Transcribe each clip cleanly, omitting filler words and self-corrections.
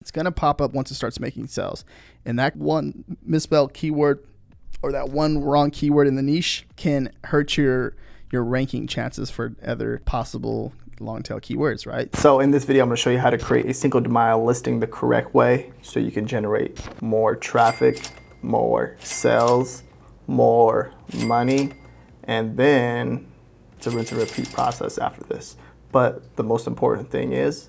It's going to pop up once it starts making sales. And that one misspelled keyword or that one wrong keyword in the niche can hurt your ranking chances for other possible long tail keywords, right? So in this video, I'm going to show you how to create a single Demaio listing the correct way so you can generate more traffic, more sales, more money, and then it's a rinse and repeat process after this. But the most important thing is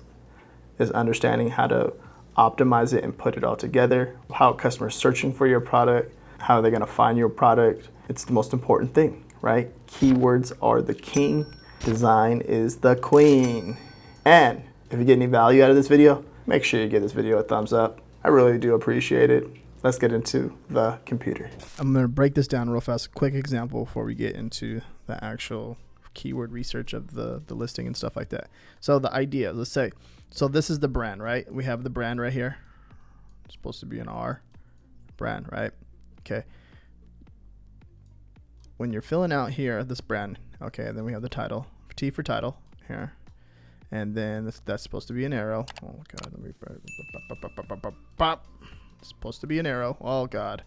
understanding how to optimize it and put it all together, how customers searching for your product, how are they going to find your product. It's the most important thing, right? Keywords are the king, design is the queen. And if you get any value out of this video, make sure you give this video a thumbs up. I really do appreciate it. Let's get into the computer. I'm going to break this down real fast. Quick example before we get into the actual keyword research of the listing and stuff like that. So the idea, let's say, so this is the brand, right? We have the brand right here. It's supposed to be an R brand, right? Okay. When you're filling out here, this brand, okay, then we have the title, T for title here. And then that's supposed to be an arrow. Oh God, let me, it's supposed to be an arrow. Oh God.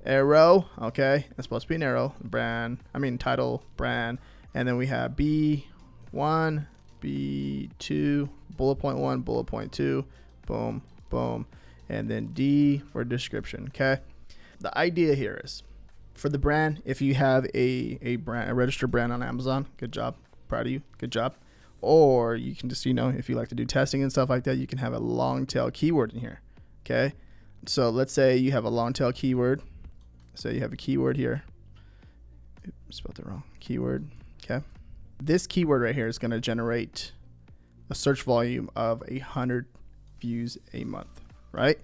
Arrow, okay. It's supposed to be an arrow. Brand, title, brand. And then we have B1, B2, bullet point 1, bullet point 2, boom, boom. And then D for description, okay? The idea here is for the brand, if you have a registered brand on Amazon, good job, proud of you, good job. Or you can just, if you like to do testing and stuff like that, you can have a long tail keyword in here, okay? So let's say you have a long tail keyword. Say you have a keyword here. Oops, spelled it wrong. Keyword, okay? This keyword right here is going to generate a search volume of 100 views a month, right?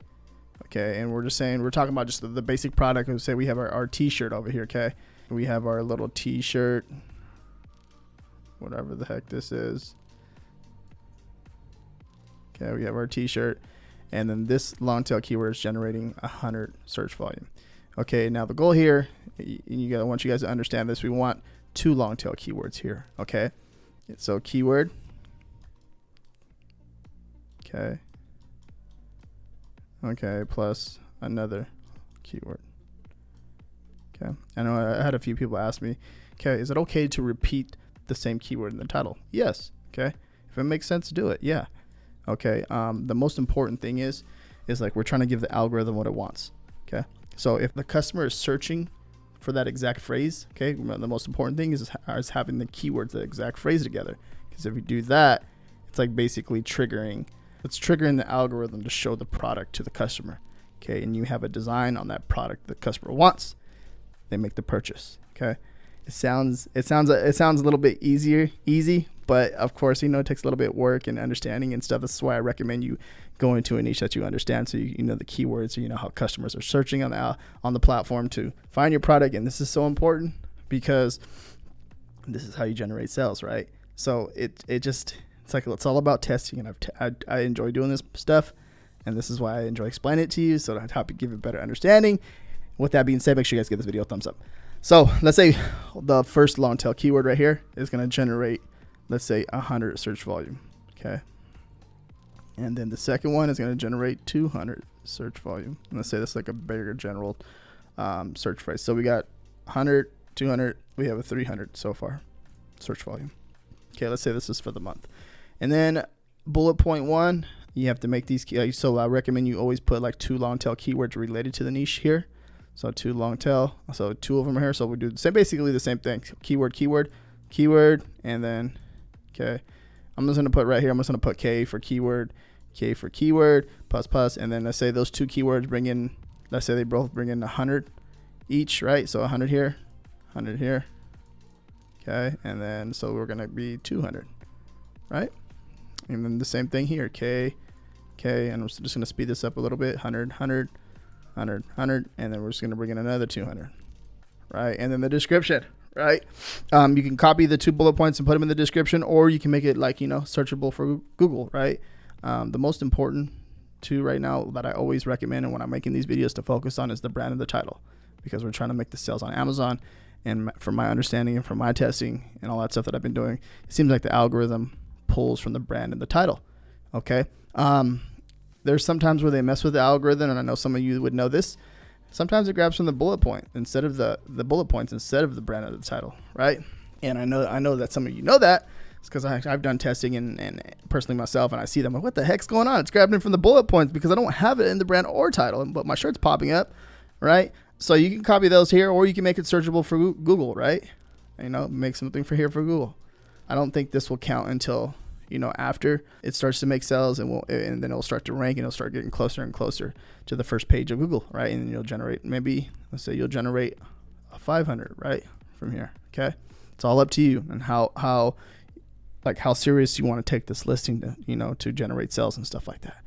Okay, and we're talking about just the basic product. Let's say we have our t-shirt over here, okay? We have our little t-shirt, whatever the heck this is. Okay, we have our t-shirt, and then this long tail keyword is generating 100 search volume. Okay, now the goal here, I want you guys to understand this. We want 2 long tail keywords here, okay? So keyword, okay, plus another keyword, okay? I know I had a few people ask me, okay, is it okay to repeat the same keyword in the title? Yes, okay? If it makes sense, do it, yeah. Okay, the most important thing is like we're trying to give the algorithm what it wants, okay? So if the customer is searching for that exact phrase, okay, the most important thing is having the keywords, the exact phrase together. Because if you do that, it's like basically triggering the algorithm to show the product to the customer, okay? And you have a design on that product the customer wants, they make the purchase, okay? It sounds a little bit easy, but of course, it takes a little bit of work and understanding and stuff. This is why I recommend you go into a niche that you understand, so you know the keywords, so you know how customers are searching on the platform to find your product. And this is so important because this is how you generate sales, right? So it's all about testing, and I enjoy doing this stuff, and this is why I enjoy explaining it to you, so to help you give a better understanding. With that being said, make sure you guys give this video a thumbs up. So let's say the first long tail keyword right here is going to generate, let's say, 100 search volume, okay? And then the second one is going to generate 200 search volume. And let's say that's like a bigger general search phrase. So we got 100, 200, we have a 300 so far search volume. Okay, let's say this is for the month. And then bullet point 1, you have to make these, so I recommend you always put like 2 long tail keywords related to the niche here. So 2 long tail, so 2 of them are here. So we do basically the same thing. Keyword, and then, okay, I'm just gonna put right here, I'm just gonna put K for keyword, plus, and then let's say those 2 keywords let's say they both bring in 100 each, right? So 100 here, 100 here, okay, and then so we're gonna be 200, right? And then the same thing here, K, and I'm just gonna speed this up a little bit, 100, and then we're just gonna bring in another 200, right? And then the description, right? You can copy the 2 bullet points and put them in the description, or you can make it like, searchable for Google, right? The most important right now that I always recommend, and when I'm making these videos to focus on, is the brand and the title, because we're trying to make the sales on Amazon. And from my understanding and from my testing and all that stuff that I've been doing, it seems like the algorithm pulls from the brand and the title. Okay. there's sometimes where they mess with the algorithm, and I know some of you would know this. Sometimes it grabs from the bullet point instead of the bullet points instead of the brand of the title, right? And I know that some of you know that. It's because I've done testing and personally myself, and I see them like, what the heck's going on? It's grabbing from the bullet points because I don't have it in the brand or title, but my shirt's popping up, right? So you can copy those here, or you can make it searchable for Google, right? Make something for Google. I don't think this will count until, after it starts to make sales, and then it'll start to rank, and it'll start getting closer and closer to the first page of Google, right? And then you'll generate let's say you'll generate a 500, right, from here. Okay, it's all up to you and how serious you want to take this listing to, to generate sales and stuff like that.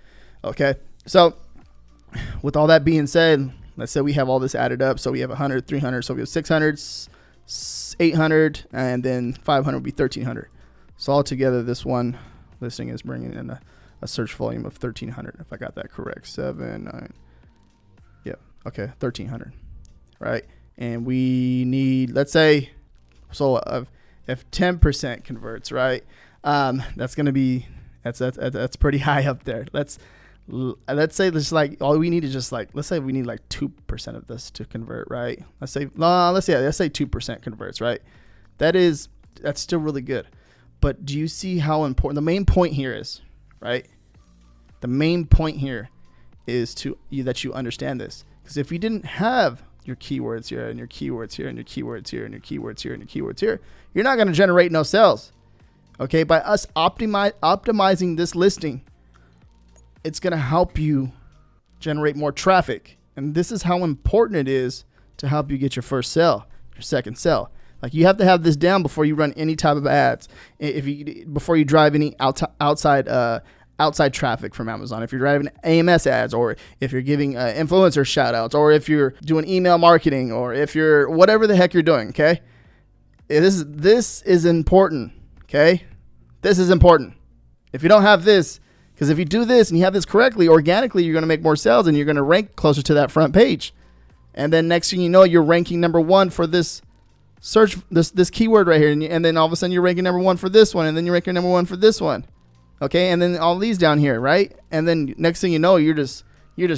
Okay, so with all that being said, let's say we have all this added up. So we have 100, 300, so we have 600, 800, and then 500 would be 1,300. So altogether, this one listing is bringing in a search volume of 1,300, if I got that correct. 7, 9, yeah, okay, 1,300, right? And we need, let's say, so if 10% converts, right? That's gonna be that's pretty high up there. Let's say this all we need is let's say we need 2% of this to convert, right? Let's say 2% converts, right? That's still really good. But do you see how important the main point here is, right? The main point here is that you understand this. Because if you didn't have your keywords here and your keywords here and your keywords here and your keywords here and your keywords here, you're not going to generate no sales. Okay, by us optimizing this listing, it's going to help you generate more traffic. And this is how important it is to help you get your first sale, your second sale. You have to have this down before you run any type of ads. Before you drive any outside traffic from Amazon. If you're driving AMS ads, or if you're giving influencer shout outs, or if you're doing email marketing, or if you're whatever the heck you're doing. Okay. This is important. Okay. This is important. If you don't have this, because if you do this and you have this correctly, organically, you're going to make more sales and you're going to rank closer to that front page. And then next thing you know, you're ranking number 1 for this search, this keyword right here. And then all of a sudden you're ranking number 1 for this one. And then you're ranking number 1 for this one. Okay. And then all these down here, right? And then next thing you know, you're just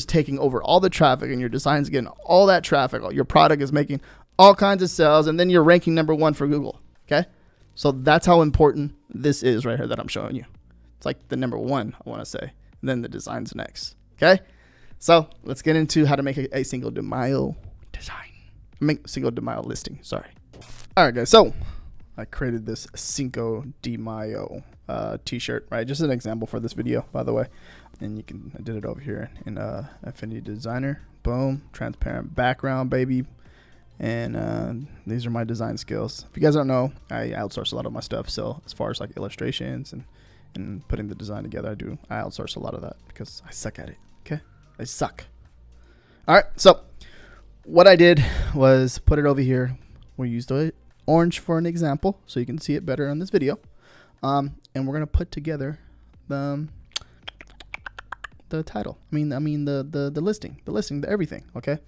taking over all the traffic, and your design's getting all that traffic. Your product is making all kinds of sales, and then you're ranking number 1 for Google. Okay. So that's how important this is right here that I'm showing you. It's like the number 1, I want to say. And then the design's next. Okay. So let's get into how to make a single Demaio design. Single Demaio listing. Sorry. All right, guys. So I created this Cinco de Mayo t-shirt, right? Just an example for this video, by the way. And I did it over here in Affinity Designer. Boom. Transparent background, baby. And these are my design skills. If you guys don't know, I outsource a lot of my stuff. So as far as illustrations and putting the design together, I outsource a lot of that because I suck at it. Okay. I suck. All right. So what I did was put it over here. We used the orange for an example so you can see it better on this video. And we're going to put together the title. I mean the listing, the everything. Okay.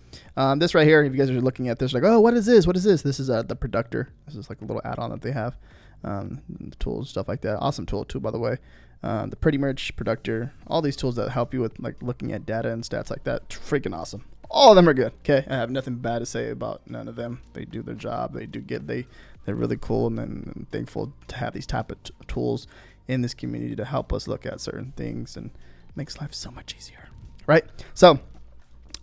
This right here, if you guys are looking at this, oh, what is this? What is this? This is the Productor. This is a little add-on that they have. The tools, stuff like that. Awesome tool too, by the way. The Pretty Merch, Productor, all these tools that help you with looking at data and stats like that. Freaking awesome. All of them are good. Okay. I have nothing bad to say about none of them. They do their job. They're really cool, and I'm thankful to have these type of tools in this community to help us look at certain things, and makes life so much easier. Right. So,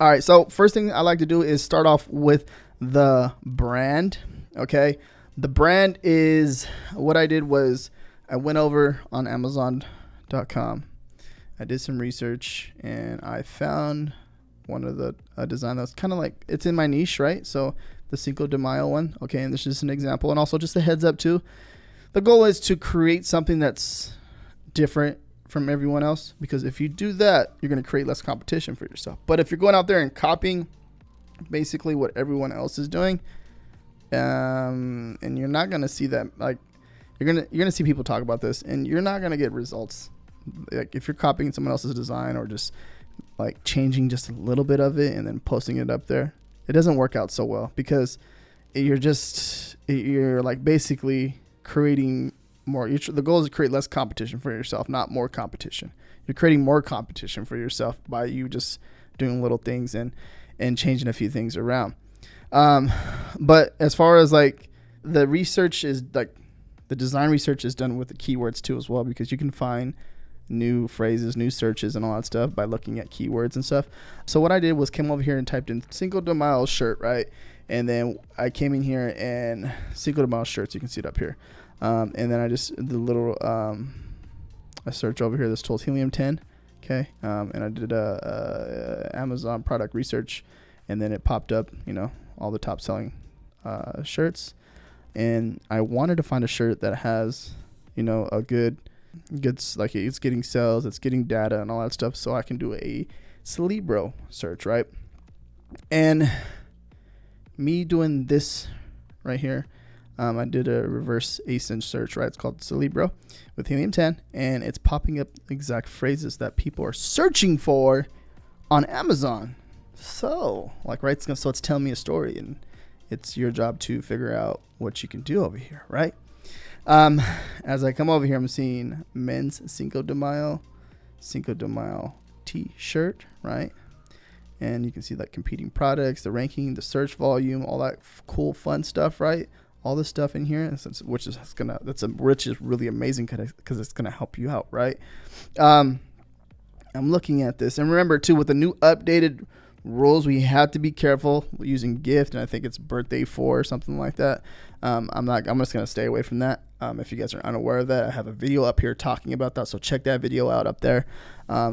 all right. So first thing I like to do is start off with the brand. Okay. The brand is, what I did was I went over on Amazon.com. I did some research, and I found one of the design that's kind of it's in my niche, right? So the Cinco de Mayo one. Okay. And this is just an example. And also just a heads up too. The goal is to create something that's different from everyone else, because if you do that, you're going to create less competition for yourself. But if you're going out there and copying basically what everyone else is doing, and you're not going to see that, you're going to see people talk about this, and you're not going to get results. If you're copying someone else's design, or just changing just a little bit of it and then posting it up there, it doesn't work out so well, because you're basically creating more. The goal is to create less competition for yourself, not more competition. you're creating more competition for yourself by you just doing little things and changing a few things around. But as far as like the research is like the design research is done with the keywords too as well, because you can find new phrases, new searches and all that stuff by looking at keywords and stuff. So what I did was came over here and typed in Cinco de Mayo shirt, right? And then I came in here and Cinco de Mayo shirts, you can see it up here. And then I just the little a search over here that's told helium-10. Okay. And I did a Amazon product research, and then it popped up, you know, all the top selling shirts. And I wanted to find a shirt that has, you know, a good like it's getting sales, it's getting data and all that stuff, so I can do a Celebro search, right? And me doing this right here, I did a reverse ASIN search, right? It's called Celebro with helium-10, and it's popping up exact phrases that people are searching for on Amazon. So like, right, so it's telling me a story, and it's your job to figure out what you can do over here, right? As I come over here, I'm seeing men's Cinco de Mayo t-shirt, right? And you can see like competing products, the ranking, the search volume, all that cool, fun stuff, right? All this stuff in here, which is really amazing because it's gonna help you out, right? I'm looking at this, and remember too, with the new updated rules, we have to be careful using gift, and I think it's birthday 4 or something like that. I'm just gonna stay away from that. If you guys are unaware of that, I have a video up here talking about that, so check that video out up there.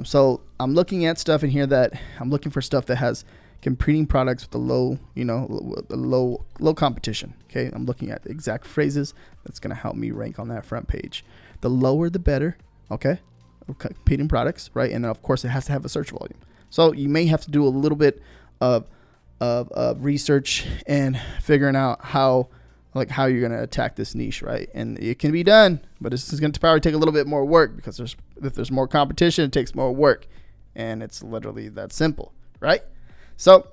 So I'm looking at stuff in here that I'm looking for stuff that has competing products with the low, you know, low competition. Okay, I'm looking at the exact phrases that's gonna help me rank on that front page. The lower the better. Okay, competing products, right? And then of course it has to have a search volume. So you may have to do a little bit of research and figuring out how you're going to attack this niche, right? And it can be done, but this is going to probably take a little bit more work, because if there's more competition, it takes more work, and it's literally that simple, right? So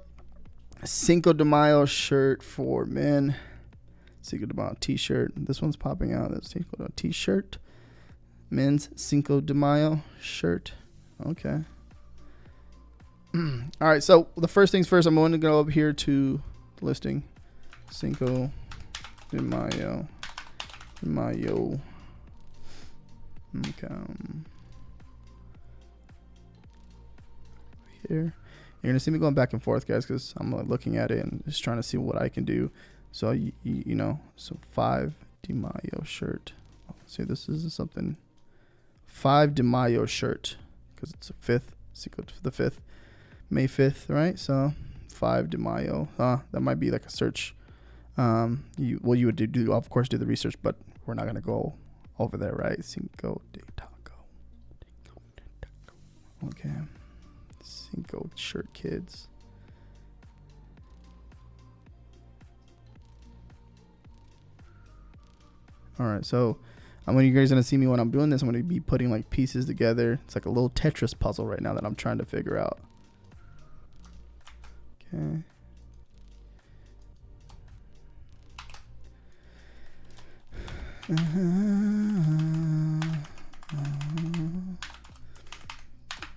Cinco de Mayo shirt for men, Cinco de Mayo t-shirt. This one's popping out. That's Cinco de Mayo t-shirt, men's Cinco de Mayo shirt. Okay. All right, so the first things first, I'm going to go up here to the listing, Cinco de Mayo. Okay. Here, you're gonna see me going back and forth, guys, because I'm looking at it and just trying to see what I can do. So you know, so 5 Demaio shirt. See, this is something. 5 Demaio shirt, because it's a 5th, Cinco the 5th. May 5th, right? So 5 Demaio. That might be like a search. You would do of course do the research, but we're not gonna go over there, right? Cinco de Taco. Okay. Cinco shirt kids. All right, so when you guys gonna see me when I'm doing this, I'm gonna be putting like pieces together. It's like a little Tetris puzzle right now that I'm trying to figure out. Okay.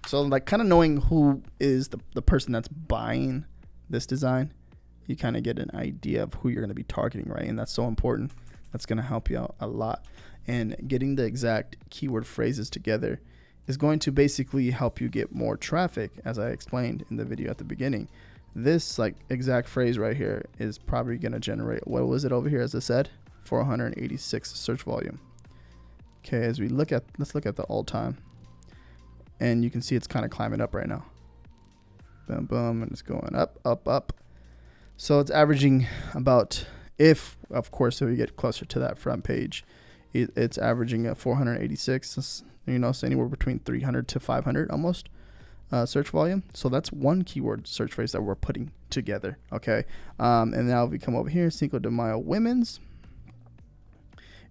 So like kind of knowing who is the person that's buying this design, you kind of get an idea of who you're going to be targeting, right? And that's so important. That's going to help you out a lot. And getting the exact keyword phrases together is going to basically help you get more traffic, as I explained in the video at the beginning. This like exact phrase right here is probably going to generate, what was it over here as I said? 486 search volume. Okay, as we let's look at the all time, and you can see it's kind of climbing up right now. Boom, boom, and it's going up, up, up. So it's averaging about, if of course if we get closer to that front page, it's averaging at 486. You know, so anywhere between 300 to 500 almost search volume. So that's one keyword search phrase that we're putting together. Okay, and now we come over here, Cinco de Mayo women's.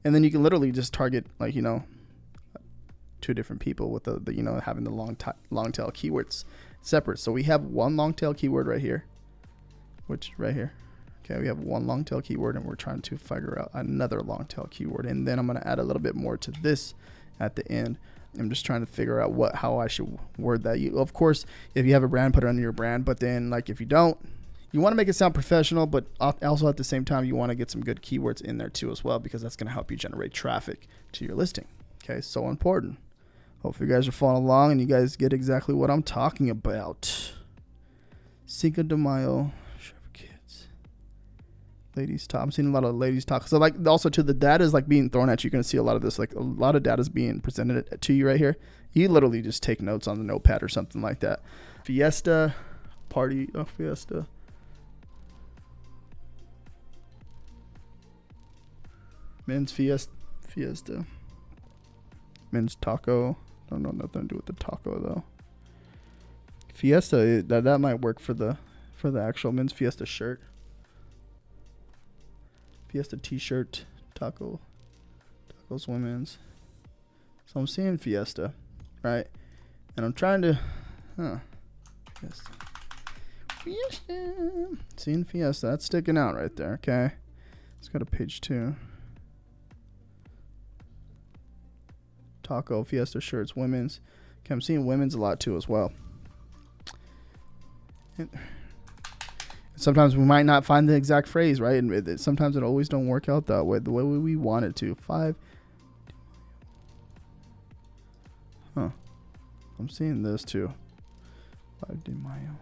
And then you can literally just target, like, you know, 2 different people with the you know, having the long tail keywords separate. So we have one long tail keyword right here, which right here. Okay, we have one long tail keyword, and we're trying to figure out another long tail keyword. And then I'm going to add a little bit more to this at the end. I'm just trying to figure out how I should word that. Of course, if you have a brand, put it under your brand. But then, like, if you don't, you want to make it sound professional, but also at the same time, you want to get some good keywords in there too as well, because that's going to help you generate traffic to your listing. Okay, so important. Hopefully you guys are following along and you guys get exactly what I'm talking about. Cinco de Mayo, kids, ladies talk. I'm seeing a lot of ladies talk. So like also too, the data is like being thrown at you. You're gonna see a lot of this, like a lot of data is being presented to you right here. You literally just take notes on the notepad or something like that. Fiesta, party, fiesta. Men's fiesta. Men's taco. Don't know, nothing to do with the taco though. Fiesta, that might work for the actual men's fiesta shirt. Fiesta t-shirt, tacos women's. So I'm seeing fiesta, right? And I'm trying to, fiesta. Seeing fiesta, that's sticking out right there. Okay, let's go to page 2. Taco, fiesta shirts, women's. Okay, I'm seeing women's a lot too as well. Sometimes we might not find the exact phrase, right? And sometimes it always don't work out that way, the way we want it to. 5. I'm seeing this too. 5 Demaio.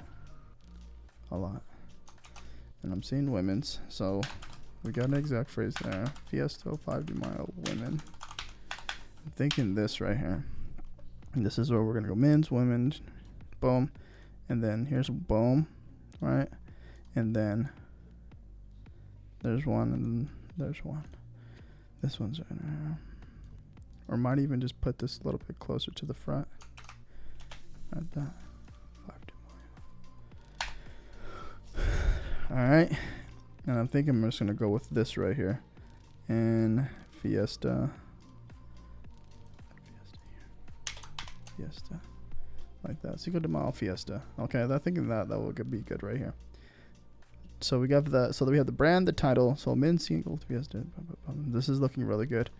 A lot. And I'm seeing women's. So we got an exact phrase there. Fiesta, 5 Demaio, women. I'm thinking this right here. And this is where we're going to go. Men's, women's, boom. And then here's boom, right? And then there's one, and there's one. This one's right there. Or might even just put this a little bit closer to the front. Like that. 5 All right. And I'm thinking I'm just going to go with this right here. And Fiesta. Fiesta. Like that. Cinco de Mayo Fiesta. Okay, I'm thinking that will be good right here. So we got that. So we have the brand, the title. So men's single Fiesta. This is looking really good.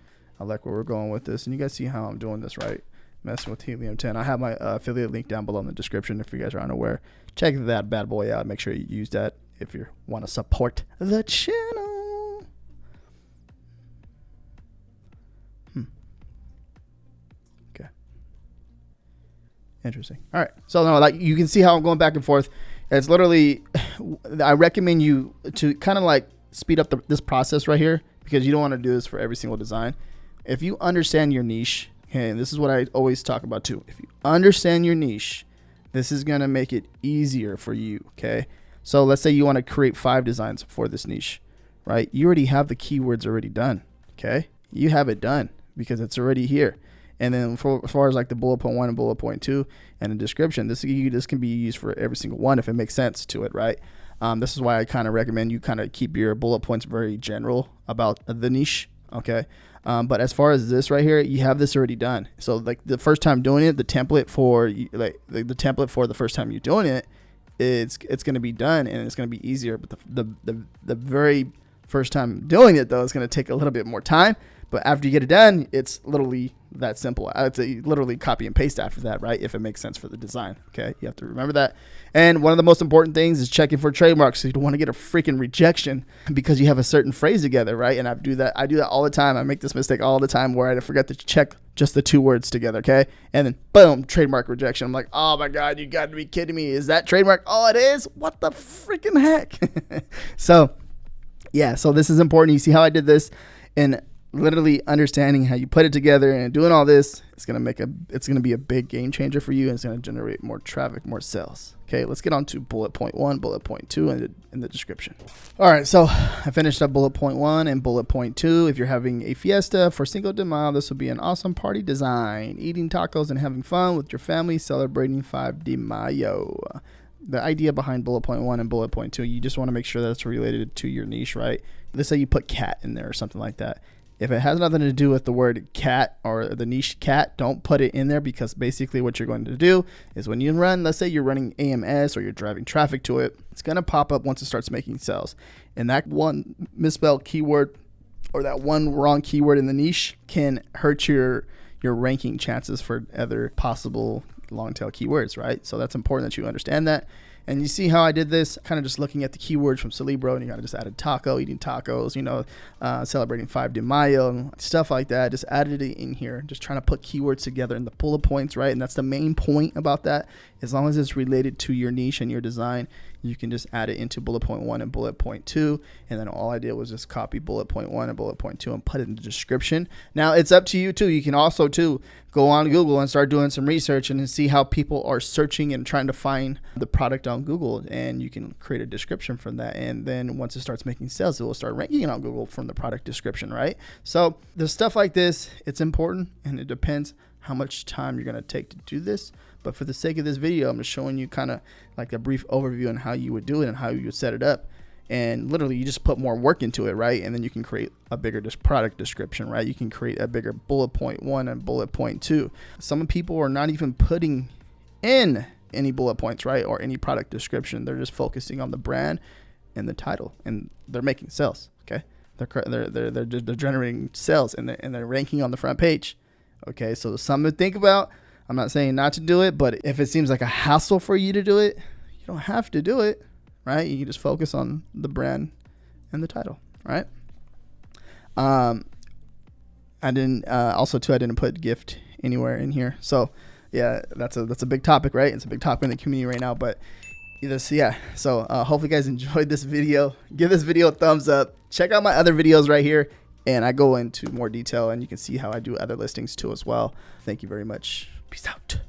I like where we're going with this. And you guys see how I'm doing this, right? Messing with Helium 10. I have my affiliate link down below in the description if you guys are unaware. Check that bad boy out. Make sure you use that if you want to support the channel. Okay. Interesting. All right. So no, like you can see how I'm going back and forth. It's literally, I recommend you to kind of like speed up this process right here, because you don't want to do this for every single design. If you understand your niche, okay, and this is what I always talk about too. If you understand your niche, this is going to make it easier for you. Okay. So let's say you want to create 5 designs for this niche, right? You already have the keywords already done. Okay. You have it done because it's already here. And then as far as like the bullet point 1 and bullet point 2 and the description, this can be used for every single one if it makes sense to it, right? This is why I kind of recommend you kind of keep your bullet points very general about the niche, okay? But as far as this right here, you have this already done. So like the first time doing it, the template for the template for the first time you're doing it, it's going to be done and it's going to be easier. But the very first time doing it though, it's going to take a little bit more time. But after you get it done, it's literally that simple. It's literally copy and paste after that, right? If it makes sense for the design. Okay, you have to remember that. And one of the most important things is checking for trademarks. So you don't want to get a freaking rejection because you have a certain phrase together, right? And I do that all the time. I make this mistake all the time where I forget to check just the 2 words together, okay? And then boom, trademark rejection. I'm like, oh my God, you got to be kidding me. Is that trademark? Oh, it is? What the freaking heck? So yeah, so this is important. You see how I did this? And literally understanding how you put it together and doing all this, it's going to be a big game changer for you, and it's going to generate more traffic, more sales. Okay, let's get on to bullet point 1, bullet point 2 in the description. All right, so I finished up bullet point 1 and bullet point 2. If you're having a fiesta for Cinco de Mayo, this will be an awesome party design. Eating tacos and having fun with your family, celebrating 5 de Mayo. The idea behind bullet point 1 and bullet point 2, you just want to make sure that it's related to your niche, right? Let's say you put cat in there or something like that. If it has nothing to do with the word cat or the niche cat, don't put it in there, because basically what you're going to do is when you run, let's say you're running AMS or you're driving traffic to it, it's going to pop up once it starts making sales. And that one misspelled keyword or that one wrong keyword in the niche can hurt your your ranking chances for other possible long tail keywords, right? So that's important that you understand that. And you see how I did this, kind of just looking at the keywords from Cerebro, and you kind of just added taco, eating tacos, you know, celebrating 5 Demaio, and stuff like that. Just added it in here, just trying to put keywords together in the bullet points, right? And that's the main point about that. As long as it's related to your niche and your design, you can just add it into bullet point 1 and bullet point 2. And then all I did was just copy bullet point 1 and bullet point 2 and put it in the description. Now it's up to you too. You can also too go on Google and start doing some research and see how people are searching and trying to find the product on Google, and you can create a description from that. And then once it starts making sales, it will start ranking on Google from the product description, right? So there's stuff like this. It's important, and it depends how much time you're going to take to do this. But for the sake of this video, I'm just showing you kind of like a brief overview on how you would do it and how you would set it up. And literally you just put more work into it, right? And then you can create a bigger product description, right? You can create a bigger bullet point 1 and bullet point 2. Some people are not even putting in any bullet points, right? Or any product description. They're just focusing on the brand and the title, and they're making sales. Okay. They're generating sales, and they're ranking on the front page. Okay. So something to think about. I'm not saying not to do it, but if it seems like a hassle for you to do it, you don't have to do it, right? You can just focus on the brand and the title, right? I didn't put gift anywhere in here. So yeah, that's a big topic, right? It's a big topic in the community right now, but yeah. So hopefully you guys enjoyed this video. Give this video a thumbs up. Check out my other videos right here, and I go into more detail, and you can see how I do other listings too as well. Thank you very much. Peace out.